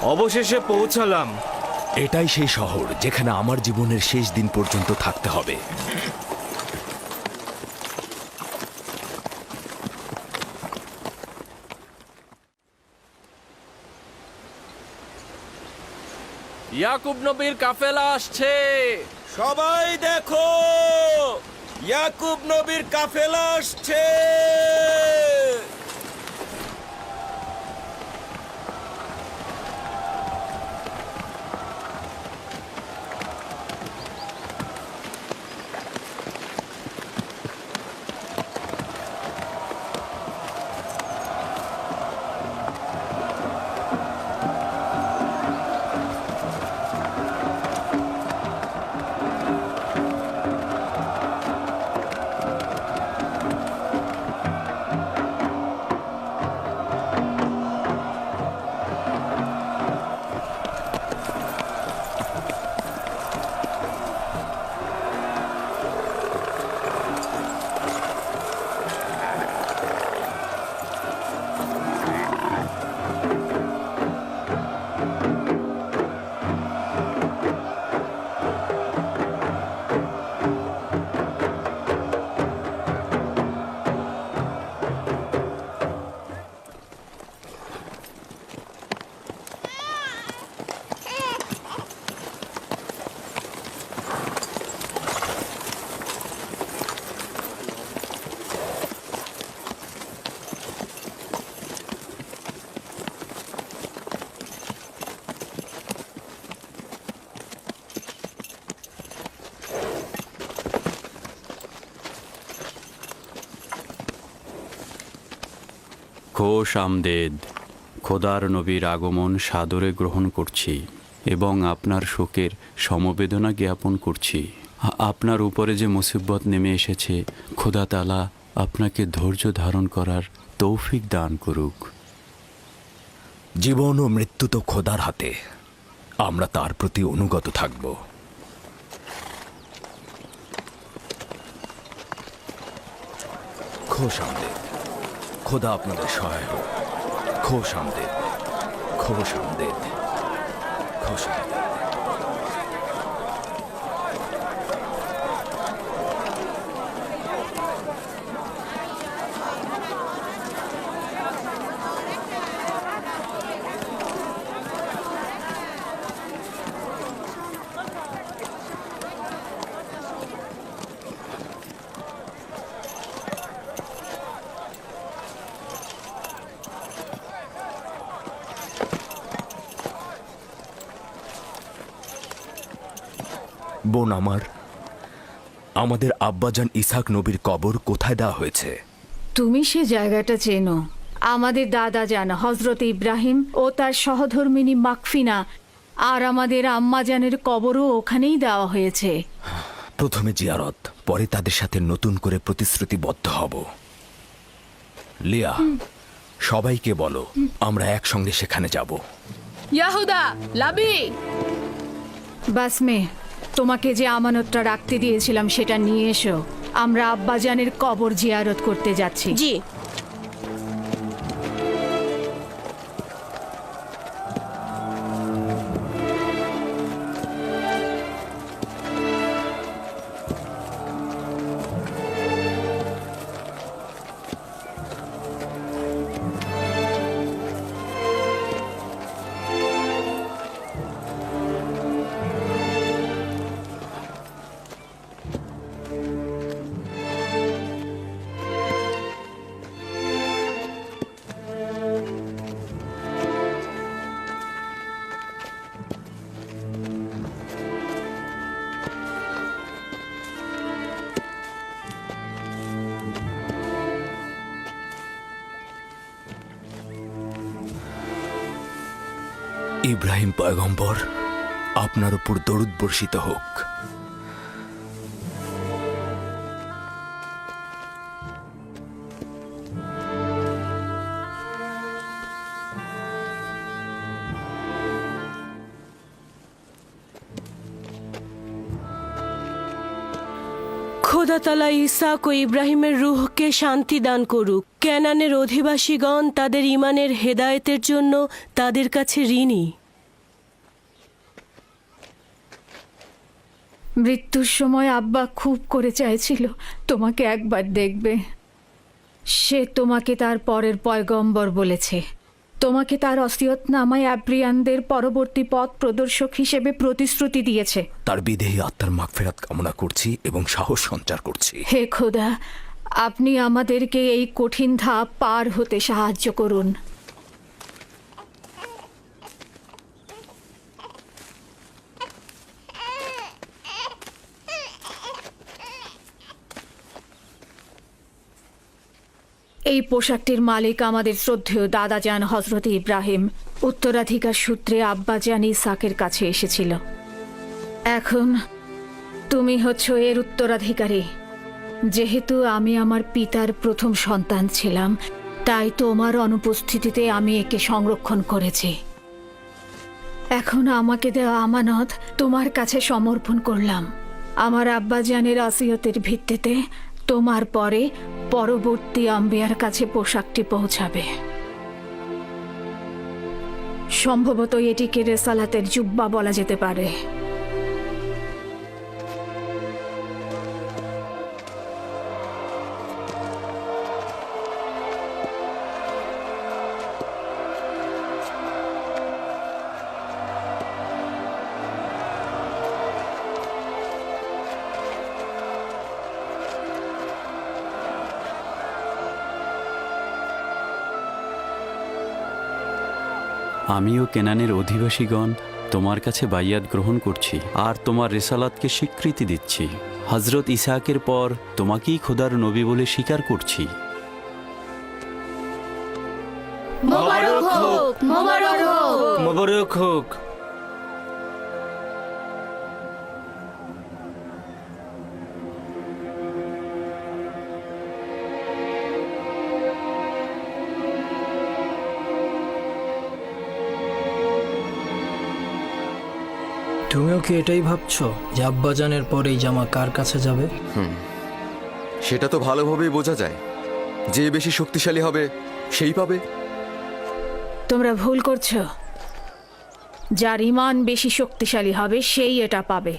অবশেষে পৌঁছালাম। এটাই সেই শহর যেখানে আমার জীবনের শেষ দিন পর্যন্ত থাকতে হবে। ইয়াকুব নবীর কাফেলা আসছে। সবাই দেখো, ইয়াকুব নবীর কাফেলা আসছে। খোশ আমদেদ। খোদার নবীর আগমন সাদরে গ্রহণ করছি এবং আপনার শোকের সমবেদনা জ্ঞাপন করছি। আপনার উপরে যে মুসিবত নেমে এসেছে, খোদা তাআলা আপনাকে ধৈর্য ধারণ করার তৌফিক দান করুক। জীবন ও মৃত্যু তো খোদার হাতে, আমরা তার প্রতি অনুগত থাকব। খোশ আমদেদ। খোদা আপনাদের সহায় হোক। খোশ আমদেদ, খোশ আমদেদ, খোশ আমদেদ। বোন আমার, আমাদের আব্বাজান ইসহাক নবীর কবর কোথায় দেওয়া হয়েছে? তুমি সে জায়গাটা চেনো। আমাদের দাদা জান হজরত ইব্রাহিম ও তার সহধর্মিনী মাকফিনা আর আমাদের আম্মাজানের কবরও ওখানেই দেওয়া হয়েছে। প্রথমে জিয়ারত, পরে তাদের সাথে নতুন করে প্রতিশ্রুতিবদ্ধ হব। লিয়া, সবাইকে বলো আমরা একসঙ্গে সেখানে যাব। ইয়াহুদা, লাবি, বাসমে, তোমাকে যে আমানতটা রাখতে দিয়েছিলাম সেটা নিয়ে এসো। আমরা আব্বাজানের কবর জিয়ারত করতে যাচ্ছি। জি। ইব্রাহিম পয়গম্বর, আপনার উপর দরুদ বর্ষিত হোক। খোদা তাআলা ইসহাক ও ইব্রাহিমের রূহকে শান্তি দান করুক। কেনানের অধিবাসীগণ তাদের ঈমানের হেদায়েতের জন্য তাদের কাছে ঋণী। মৃত্যুর সময় আব্বা খুব করে চাইছিল তোমাকে একবার দেখবে। সে তোমাকে তার পরের পয়গম্বর বলেছে। তোমাকে তার ওসিয়তনামায় আব্রিয়ানদের পরবর্তী পথ প্রদর্শক হিসেবে প্রতিশ্রুতি দিয়েছে। তার বিদেহী আত্মার মাগফিরাত কামনা করছি এবং সাহস সঞ্চার করছি। হে খোদা, আপনি আমাদেরকে এই কঠিন ধাপ পার হতে সাহায্য করুন। এই পোশাকটির মালিক আমাদের শ্রদ্ধেয় দাদাজান হজরত ইব্রাহিম। উত্তরাধিকার সূত্রে আব্বাজান ইসাকের কাছে এসেছিল। এখন তুমি হচ্ছ এর উত্তরাধিকারী। যেহেতু আমি আমার পিতার প্রথম সন্তান ছিলাম, তাই তোমার অনুপস্থিতিতে আমি একে সংরক্ষণ করেছি। এখন আমাকে দেওয়া আমানত তোমার কাছে সমর্পণ করলাম। আমার আব্বাজানের ওসিয়তের ভিত্তিতে তোমার পরে পরবর্তী আম্বিয়ার কাছে পোশাকটি পৌঁছাবে। সম্ভবত এটিকে রেসালাতের জুব্বা বলা যেতে পারে। আমিও কেনানের অধিবাসীগণ তোমার কাছে বাইয়াত গ্রহণ করছি আর তোমার রেসালাতকে স্বীকৃতি দিচ্ছি। হজরত ইসাকের পর তোমাকেই খোদার নবী বলে স্বীকার করছি। মোবারক হোক, মোবারক হোক। মোবারক হোক। তুমিও কি এটাই ভাবছো যে আব্বাজানের পর এই জামা কার কাছে যাবে? সেটা তো ভালোভাবেই বোঝা যায়। যে বেশি শক্তিশালী হবে সেই পাবে। তোমরা ভুল করছো। যার ঈমান বেশি শক্তিশালী হবে সেই এটা পাবে।